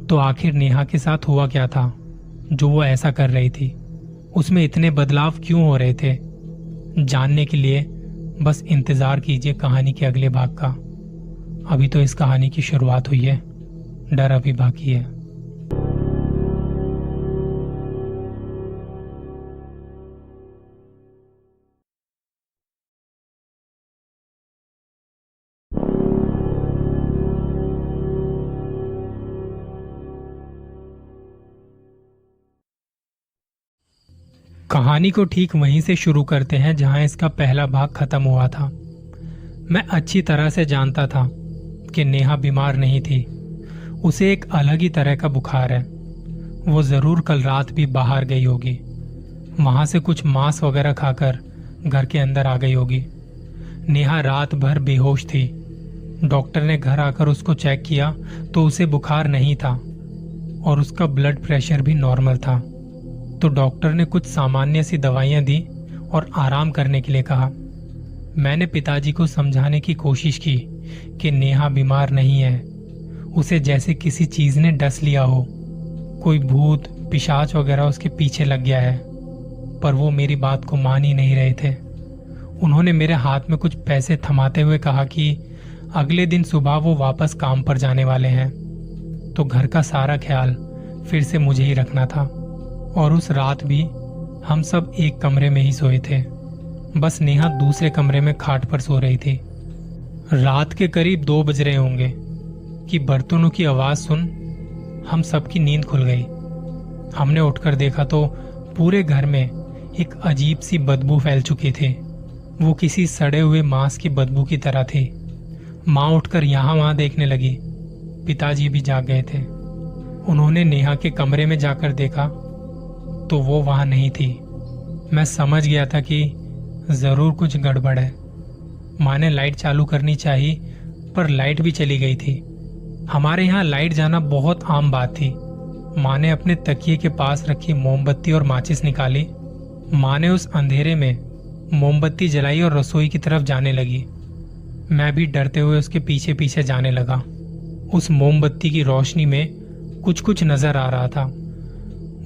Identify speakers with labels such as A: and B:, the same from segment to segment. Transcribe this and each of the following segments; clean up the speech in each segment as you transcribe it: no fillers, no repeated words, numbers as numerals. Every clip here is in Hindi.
A: तो आखिर नेहा के साथ हुआ क्या था जो वो ऐसा कर रही थी? उसमें इतने बदलाव क्यों हो रहे थे? जानने के लिए बस इंतजार कीजिए कहानी के अगले भाग का। अभी तो इस कहानी की शुरुआत हुई है, डर अभी बाकी है। कहानी को ठीक वहीं से शुरू करते हैं जहां इसका पहला भाग खत्म हुआ था। मैं अच्छी तरह से जानता था कि नेहा बीमार नहीं थी। उसे एक अलग ही तरह का बुखार है। वो जरूर कल रात भी बाहर गई होगी, वहां से कुछ मांस वगैरह खाकर घर के अंदर आ गई होगी। नेहा रात भर बेहोश थी। डॉक्टर ने घर आकर उसको चेक किया तो उसे बुखार नहीं था और उसका ब्लड प्रेशर भी नॉर्मल था। तो डॉक्टर ने कुछ सामान्य सी दवाइयां दी और आराम करने के लिए कहा। मैंने पिताजी को समझाने की कोशिश की कि नेहा बीमार नहीं है, उसे जैसे किसी चीज ने डस लिया हो, कोई भूत पिशाच वगैरह उसके पीछे लग गया है। पर वो मेरी बात को मान ही नहीं रहे थे। उन्होंने मेरे हाथ में कुछ पैसे थमाते हुए कहा कि अगले दिन सुबह वो वापस काम पर जाने वाले हैं, तो घर का सारा ख्याल फिर से मुझे ही रखना था। और उस रात भी हम सब एक कमरे में ही सोए थे, बस नेहा दूसरे कमरे में खाट पर सो रही थी। रात के करीब 2 बज रहे होंगे कि बर्तनों की आवाज सुन हम सबकी नींद खुल गई। हमने उठकर देखा तो पूरे घर में एक अजीब सी बदबू फैल चुकी थी। वो किसी सड़े हुए मांस की बदबू की तरह थी। माँ उठकर यहाँ वहां देखने लगी। पिताजी भी जाग गए थे। उन्होंने नेहा के कमरे में जाकर देखा तो वो वहां नहीं थी। मैं समझ गया था कि जरूर कुछ गड़बड़ है। माँ ने लाइट चालू करनी चाहिए, पर लाइट भी चली गई थी। हमारे यहाँ लाइट जाना बहुत आम बात थी। माँ ने अपने तकिए के पास रखी मोमबत्ती और माचिस निकाली। माँ ने उस अंधेरे में मोमबत्ती जलाई और रसोई की तरफ जाने लगी। मैं भी डरते हुए उसके पीछे पीछे जाने लगा। उस मोमबत्ती की रोशनी में कुछ कुछ नजर आ रहा था।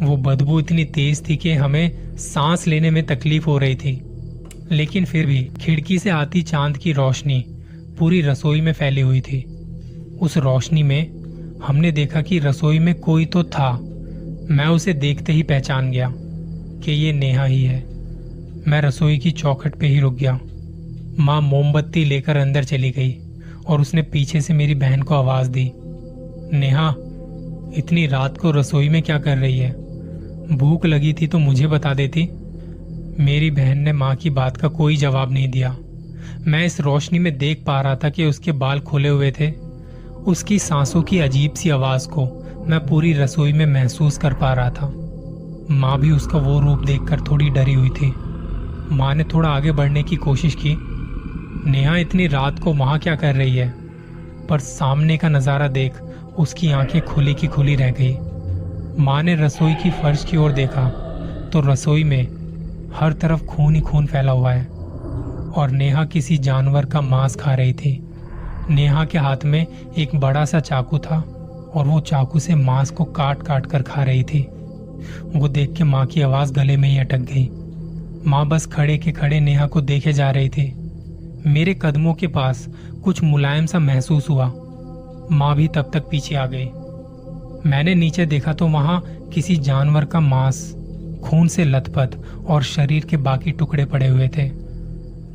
A: वो बदबू इतनी तेज थी कि हमें सांस लेने में तकलीफ हो रही थी, लेकिन फिर भी खिड़की से आती चांद की रोशनी पूरी रसोई में फैली हुई थी। उस रोशनी में हमने देखा कि रसोई में कोई तो था। मैं उसे देखते ही पहचान गया कि ये नेहा ही है। मैं रसोई की चौखट पे ही रुक गया। माँ मोमबत्ती लेकर अंदर चली गई और उसने पीछे से मेरी बहन को आवाज दी, नेहा, इतनी रात को रसोई में क्या कर रही है? भूख लगी थी तो मुझे बता देती। मेरी बहन ने माँ की बात का कोई जवाब नहीं दिया। मैं इस रोशनी में देख पा रहा था कि उसके बाल खुले हुए थे। उसकी सांसों की अजीब सी आवाज को मैं पूरी रसोई में महसूस कर पा रहा था। माँ भी उसका वो रूप देखकर थोड़ी डरी हुई थी। माँ ने थोड़ा आगे बढ़ने की कोशिश की। नेहा इतनी रात को वहां क्या कर रही है? पर सामने का नजारा देख उसकी आंखें खुली की खुली रह गई। माँ ने रसोई की फर्श की ओर देखा तो रसोई में हर तरफ खून ही खून फैला हुआ है और नेहा किसी जानवर का मांस खा रही थी। नेहा के हाथ में एक बड़ा सा चाकू था और वो चाकू से मांस को काट काट कर खा रही थी। वो देख के माँ की आवाज गले में ही अटक गई। माँ बस खड़े के खड़े नेहा को देखे जा रही थी। मेरे कदमों के पास कुछ मुलायम सा महसूस हुआ। माँ भी तब तक पीछे आ गई। मैंने नीचे देखा तो वहां किसी जानवर का मांस खून से लथपथ और शरीर के बाकी टुकड़े पड़े हुए थे।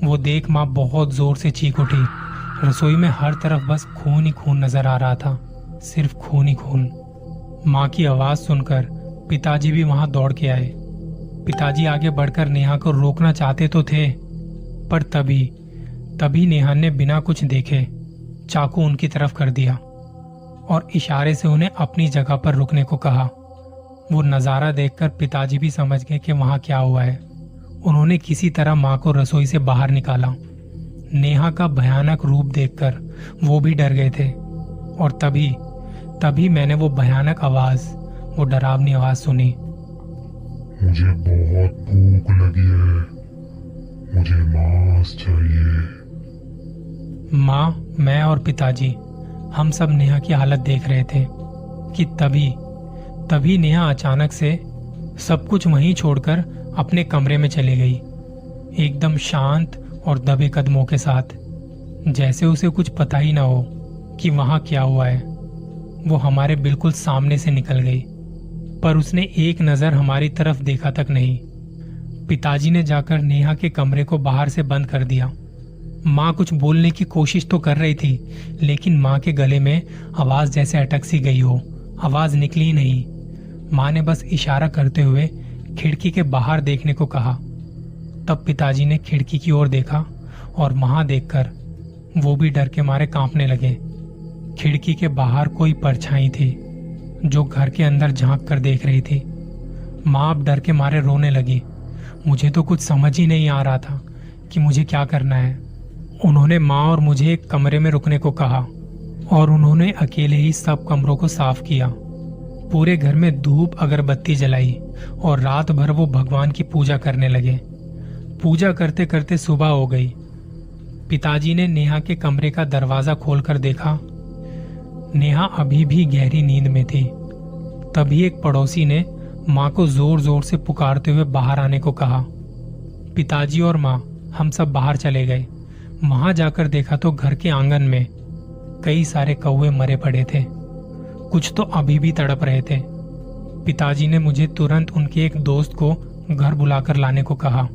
A: वो देख माँ बहुत जोर से चीख उठी। रसोई में हर तरफ बस खून ही खून नजर आ रहा था, सिर्फ खून ही खून। माँ की आवाज सुनकर पिताजी भी वहां दौड़ के आए। पिताजी आगे बढ़कर नेहा को रोकना चाहते तो थे, पर तभी नेहा ने बिना कुछ देखे चाकू उनकी तरफ कर दिया और इशारे से उन्हें अपनी जगह पर रुकने को कहा। वो नजारा देखकर पिताजी भी समझ गए कि वहां क्या हुआ है। उन्होंने किसी तरह माँ को रसोई से बाहर निकाला। नेहा का भयानक रूप देखकर वो भी डर गए थे और तभी मैंने वो भयानक आवाज, वो डरावनी आवाज सुनी,
B: मुझे बहुत भूख लगी है, मुझे मांस चाहिए।
A: माँ, मैं और पिताजी हम सब नेहा की हालत देख रहे थे। कि तभी नेहा अचानक से सब कुछ वहीं छोड़कर अपने कमरे में चली गई, एकदम शांत और दबे कदमों के साथ, जैसे उसे कुछ पता ही ना हो कि वहां क्या हुआ है। वो हमारे बिल्कुल सामने से निकल गई, पर उसने एक नजर हमारी तरफ देखा तक नहीं। पिताजी ने जाकर नेहा के कमरे को बाहर से बंद कर दिया। माँ कुछ बोलने की कोशिश तो कर रही थी, लेकिन माँ के गले में आवाज जैसे अटक सी गई हो, आवाज निकली ही नहीं। माँ ने बस इशारा करते हुए खिड़की के बाहर देखने को कहा। तब पिताजी ने खिड़की की ओर देखा और वहां देखकर वो भी डर के मारे कांपने लगे। खिड़की के बाहर कोई परछाई थी जो घर के अंदर झांक कर देख रही थी। माँ अब डर के मारे रोने लगी। मुझे तो कुछ समझ ही नहीं आ रहा था कि मुझे क्या करना है। उन्होंने माँ और मुझे एक कमरे में रुकने को कहा और उन्होंने अकेले ही सब कमरों को साफ किया। पूरे घर में धूप अगरबत्ती जलाई और रात भर वो भगवान की पूजा करने लगे। पूजा करते करते सुबह हो गई। पिताजी ने नेहा के कमरे का दरवाजा खोलकर देखा। नेहा अभी भी गहरी नींद में थी। तभी एक पड़ोसी ने माँ को जोर जोर से पुकारते हुए बाहर आने को कहा। पिताजी और माँ हम सब बाहर चले गए। वहां जाकर देखा तो घर के आंगन में कई सारे कौवे मरे पड़े थे, कुछ तो अभी भी तड़प रहे थे। पिताजी ने मुझे तुरंत उनके एक दोस्त को घर बुलाकर लाने को कहा।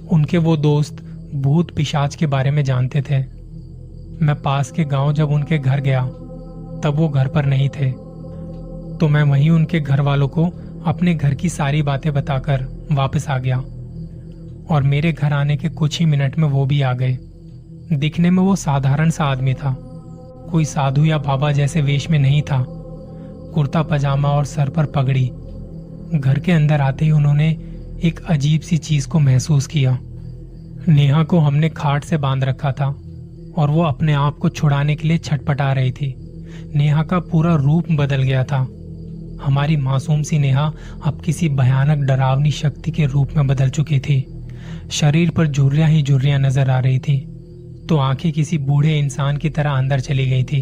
A: उनके वो दोस्त भूत पिशाच के बारे में जानते थे। मैं पास के गांव जब उनके घर गया तब वो घर पर नहीं थे, तो मैं वहीं उनके घर वालों को अपने घर की सारी बातें बताकर वापस आ गया। और मेरे घर आने के कुछ ही मिनट में वो भी आ गए। दिखने में वो साधारण सा आदमी था, कोई साधु या बाबा जैसे वेश में नहीं था। कुर्ता पजामा और सर पर पगड़ी। घर के अंदर आते ही उन्होंने एक अजीब सी चीज को महसूस किया। नेहा को हमने खाट से बांध रखा था और वो अपने आप को छुड़ाने के लिए छटपटा रही थी। नेहा का पूरा रूप बदल गया था। हमारी मासूम सी नेहा अब किसी भयानक डरावनी शक्ति के रूप में बदल चुकी थी। शरीर पर झुर्रियां ही झुर्रियां नजर आ रही थी, तो आंखें किसी बूढ़े इंसान की तरह अंदर चली गई थी।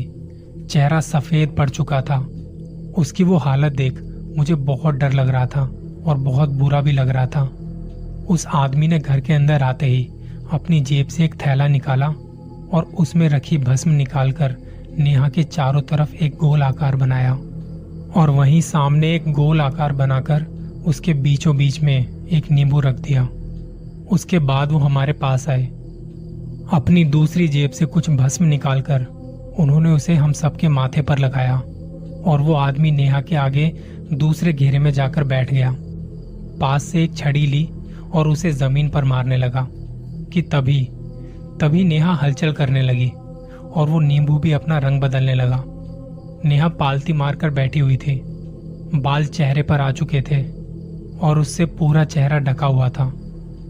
A: चेहरा सफेद पड़ चुका था। उसकी वो हालत देख मुझे बहुत डर लग रहा था और बहुत बुरा भी लग रहा था। उस आदमी ने घर के अंदर आते ही अपनी जेब से एक थैला निकाला और उसमें रखी भस्म निकालकर नेहा के चारों तरफ एक गोल आकार बनाया और वहीं सामने एक गोल आकार बनाकर उसके बीचों बीच में एक नींबू रख दिया। उसके बाद वो हमारे पास आए। अपनी दूसरी जेब से कुछ भस्म निकालकर उन्होंने उसे हम सबके माथे पर लगाया और वो आदमी नेहा के आगे दूसरे घेरे में जाकर बैठ गया। पास से एक छड़ी ली और उसे जमीन पर मारने लगा कि तभी नेहा हलचल करने लगी और वो नींबू भी अपना रंग बदलने लगा। नेहा पालती मारकर बैठी हुई थी। बाल चेहरे पर आ चुके थे और उससे पूरा चेहरा ढका हुआ था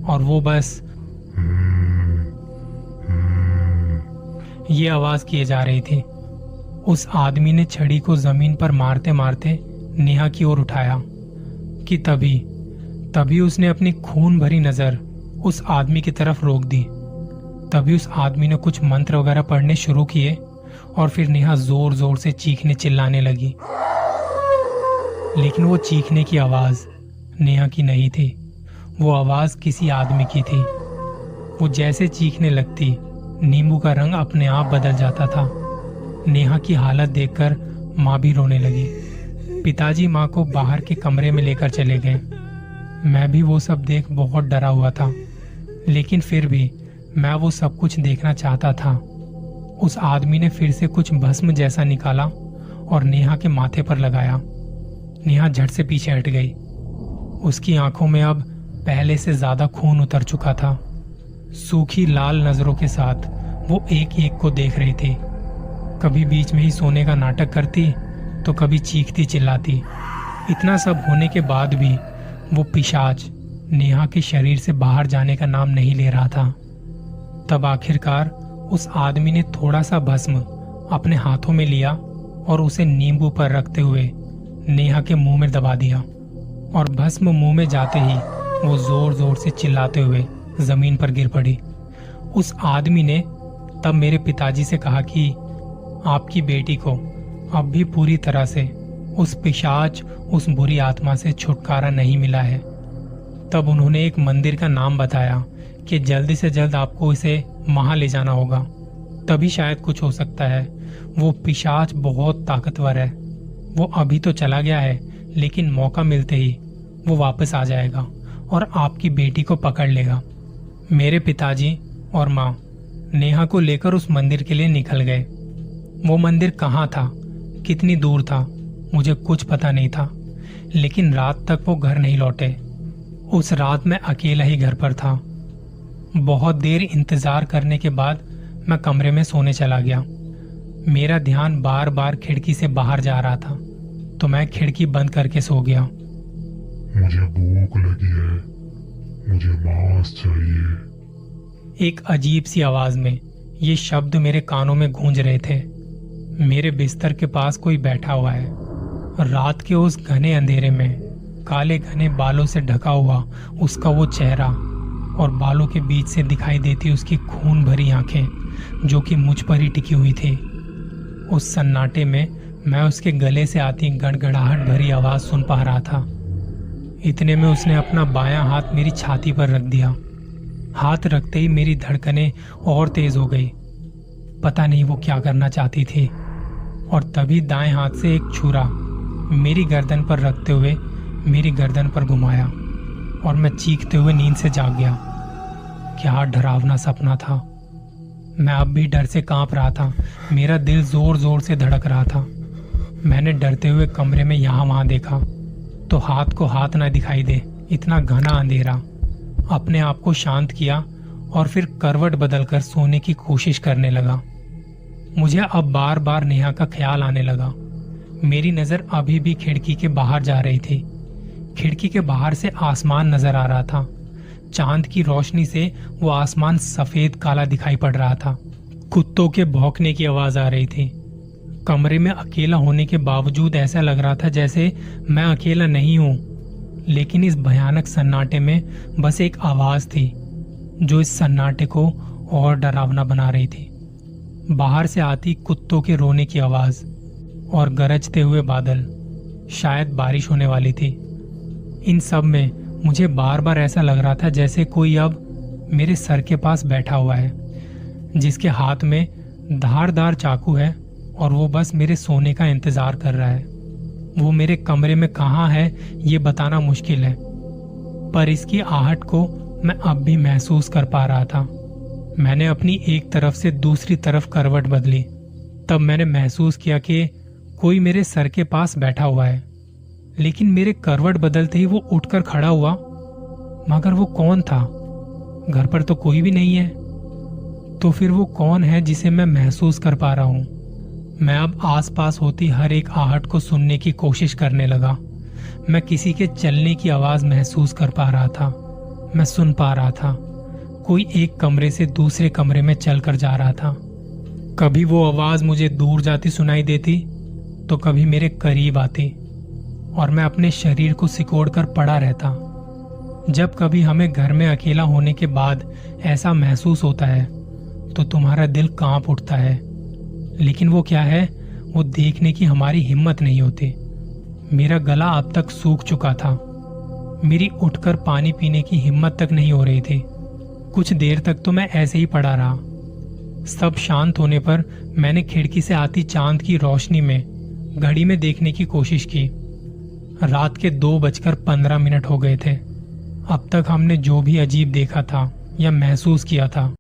A: और वो बस ये आवाज किए जा रही थी। उस आदमी ने छड़ी को जमीन पर मारते मारते नेहा की ओर उठाया कि तभी उसने अपनी खून भरी नजर उस आदमी की तरफ रोक दी। तभी उस आदमी ने कुछ मंत्र वगैरह पढ़ने शुरू किए और फिर नेहा जोर जोर से चीखने चिल्लाने लगी। लेकिन वो चीखने की आवाज नेहा की नहीं थी, वो आवाज किसी आदमी की थी। वो जैसे चीखने लगती नींबू का रंग अपने आप बदल जाता था। नेहा की हालत देखकर माँ भी रोने लगी। पिताजी माँ को बाहर के कमरे में लेकर चले गए। मैं भी वो सब देख बहुत डरा हुआ था, लेकिन फिर भी मैं वो सब कुछ देखना चाहता था। उस आदमी ने फिर से कुछ भस्म जैसा निकाला और नेहा के माथे पर लगाया। नेहा झट से पीछे हट गई। उसकी आंखों में अब पहले से ज्यादा खून उतर चुका था। सूखी लाल नजरों के साथ वो एक एक को देख रही थी। कभी बीच में ही सोने का नाटक करती तो कभी चीखती चिल्लाती। इतना सब होने के बाद भी वो पिशाच नेहा के शरीर से बाहर जाने का नाम नहीं ले रहा था। तब आखिरकार उस आदमी ने थोड़ा सा भस्म अपने हाथों में लिया और उसे नींबू पर रखते हुए नेहा के मुंह में दबा दिया और भस्म मुंह में जाते ही वो जोर जोर से चिल्लाते हुए जमीन पर गिर पड़ी। उस आदमी ने तब मेरे पिताजी से कहा कि आपकी बेटी को अब भी पूरी तरह से उस पिशाच, उस बुरी आत्मा से छुटकारा नहीं मिला है। तब उन्होंने एक मंदिर का नाम बताया कि जल्दी से जल्द आपको इसे वहां ले जाना होगा, तभी शायद कुछ हो सकता है। वो पिशाच बहुत ताकतवर है। वो अभी तो चला गया है, लेकिन मौका मिलते ही वो वापस आ जाएगा और आपकी बेटी को पकड़ लेगा। मेरे पिताजी और माँ नेहा को लेकर उस मंदिर के लिए निकल गए। वो मंदिर कहाँ था, कितनी दूर था, मुझे कुछ पता नहीं था, लेकिन रात तक वो घर नहीं लौटे। उस रात मैं अकेला ही घर पर था। बहुत देर इंतजार करने के बाद मैं कमरे में सोने चला गया। मेरा ध्यान बार बार खिड़की से बाहर जा रहा था, तो मैं खिड़की बंद करके सो गया।
B: मुझे भूख लगी है, मुझे मांस चाहिए।
A: एक अजीब सी आवाज में ये शब्द मेरे कानों में गूंज रहे थे। मेरे बिस्तर के पास कोई बैठा हुआ है। रात के उस घने अंधेरे में काले घने बालों से ढका हुआ उसका वो चेहरा और बालों के बीच से दिखाई देती उसकी खून भरी आंखें, जो कि मुझ पर ही टिकी हुई थी। उस सन्नाटे में मैं उसके गले से आती गड़गड़ाहट भरी आवाज सुन पा रहा था। इतने में उसने अपना बायां हाथ मेरी छाती पर रख दिया। हाथ रखते ही मेरी धड़कनें और तेज हो गई। पता नहीं वो क्या करना चाहती थी। और तभी दाएं हाथ से एक छुरा मेरी गर्दन पर रखते हुए मेरी गर्दन पर घुमाया और मैं चीखते हुए नींद से जाग गया। क्या डरावना सपना था। मैं अब भी डर से कांप रहा था। मेरा दिल जोर जोर से धड़क रहा था। मैंने डरते हुए कमरे में यहाँ वहां देखा तो हाथ को हाथ ना दिखाई दे, इतना घना अंधेरा। अपने आप को शांत किया और फिर करवट बदलकर सोने की कोशिश करने लगा। मुझे अब बार बार नेहा का ख्याल आने लगा। मेरी नजर अभी भी खिड़की के बाहर जा रही थी। खिड़की के बाहर से आसमान नजर आ रहा था। चांद की रोशनी से वो आसमान सफेद काला दिखाई पड़ रहा था। कुत्तों के भौंकने की आवाज आ रही थी। कमरे में अकेला होने के बावजूद ऐसा लग रहा था जैसे मैं अकेला नहीं हूं, लेकिन इस भयानक सन्नाटे में बस एक आवाज थी जो इस सन्नाटे को और डरावना बना रही थी। बाहर से आती कुत्तों के रोने की आवाज और गरजते हुए बादल, शायद बारिश होने वाली थी। इन सब में मुझे बार बार ऐसा लग रहा था जैसे कोई अब मेरे सर के पास बैठा हुआ है, जिसके हाथ में धारदार चाकू है और वो बस मेरे सोने का इंतजार कर रहा है। वो मेरे कमरे में कहाँ है ये बताना मुश्किल है, पर इसकी आहट को मैं अब भी महसूस कर पा रहा था। मैंने अपनी एक तरफ से दूसरी तरफ करवट बदली। तब मैंने महसूस किया कि कोई मेरे सर के पास बैठा हुआ है, लेकिन मेरे करवट बदलते ही वो उठकर खड़ा हुआ। मगर वो कौन था? घर पर तो कोई भी नहीं है। तो फिर वो कौन है जिसे मैं महसूस कर पा रहा हूं? मैं अब आसपास होती हर एक आहट को सुनने की कोशिश करने लगा। मैं किसी के चलने की आवाज महसूस कर पा रहा था। मैं सुन पा रहा था। कोई एक कमरे से दूसरे कमरे में चलकर जा रहा था। कभी वो आवाज मुझे दूर जाती सुनाई देती तो कभी मेरे करीब आती और मैं अपने शरीर को सिकोड़ कर पड़ा रहता। जब कभी हमें घर में अकेला होने के बाद ऐसा महसूस होता है तो तुम्हारा दिल कांप उठता है, लेकिन वो क्या है, वो देखने की हमारी हिम्मत नहीं होती। मेरा गला अब तक सूख चुका था। मेरी उठकर पानी पीने की हिम्मत तक नहीं हो रही थी। कुछ देर तक तो मैं ऐसे ही पड़ा रहा। सब शांत होने पर मैंने खिड़की से आती चांद की रोशनी में घड़ी में देखने की कोशिश की। रात के 2:15 हो गए थे। अब तक हमने जो भी अजीब देखा था या महसूस किया था